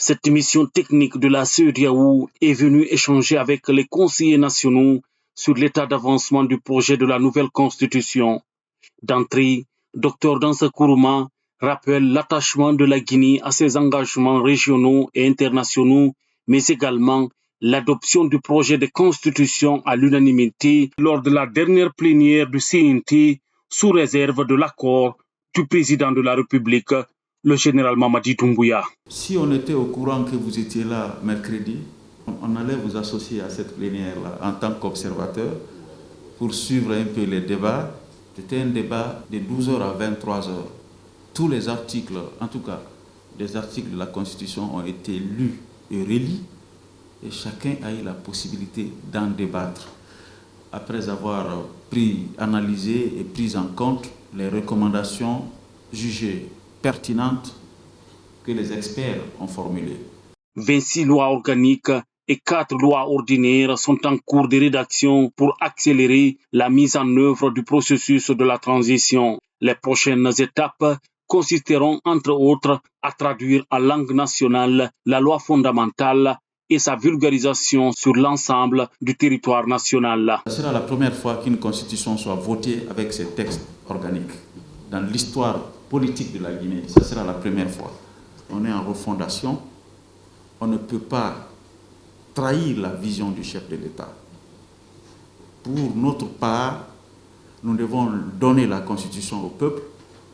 Cette mission technique de la CEDEAO est venue échanger avec les conseillers nationaux sur l'état d'avancement du projet de la nouvelle constitution. D'entrée, Dr Dansa Kourouma rappelle l'attachement de la Guinée à ses engagements régionaux et internationaux, mais également l'adoption du projet de constitution à l'unanimité lors de la dernière plénière du CNT sous réserve de l'accord du président de la République, le général Mamadi Doumbouya. Si on était au courant que vous étiez là mercredi, on allait vous associer à cette plénière-là en tant qu'observateur pour suivre un peu les débats. C'était un débat de 12h à 23h. Tous les articles, en tout cas, les articles de la Constitution ont été lus et relits et chacun a eu la possibilité d'en débattre après avoir analysé et pris en compte les recommandations jugées pertinentes que les experts ont formulées. 26 lois organiques et 4 lois ordinaires sont en cours de rédaction pour accélérer la mise en œuvre du processus de la transition. Les prochaines étapes consisteront entre autres à traduire en langue nationale la loi fondamentale et sa vulgarisation sur l'ensemble du territoire national. Ce sera la première fois qu'une constitution soit votée avec ces textes organiques. Dans l'histoire politique de la Guinée, ce sera la première fois. On est en refondation, on ne peut pas trahir la vision du chef de l'État. Pour notre part, nous devons donner la constitution au peuple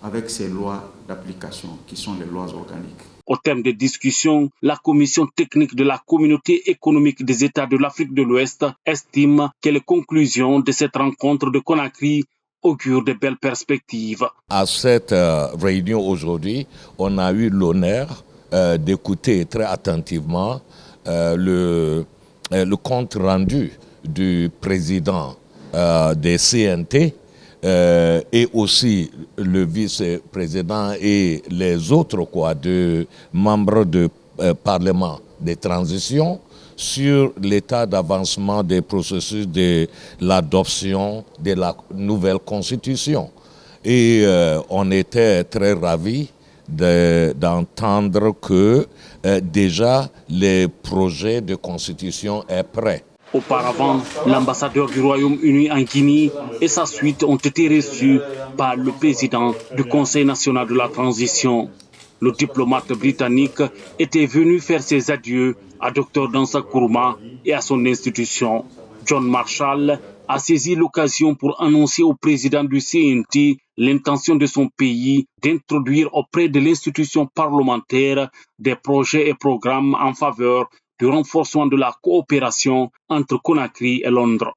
avec ces lois d'application qui sont les lois organiques. Au terme des discussions, la commission technique de la communauté économique des États de l'Afrique de l'Ouest estime que les conclusions de cette rencontre de Conakry augurent de belles perspectives. À cette réunion aujourd'hui, on a eu l'honneur d'écouter très attentivement le compte rendu du président des CNT et aussi le vice-président et les autres membres du Parlement des transitions sur l'état d'avancement des processus de l'adoption de la nouvelle constitution. Et on était très ravis d'entendre que déjà le projet de constitution est prêt. Auparavant, l'ambassadeur du Royaume-Uni en Guinée et sa suite ont été reçus par le président du Conseil national de la transition. Le diplomate britannique était venu faire ses adieux à Dr Dansa Kourouma et à son institution. John Marshall a saisi l'occasion pour annoncer au président du CNT l'intention de son pays d'introduire auprès de l'institution parlementaire des projets et programmes en faveur du renforcement de la coopération entre Conakry et Londres.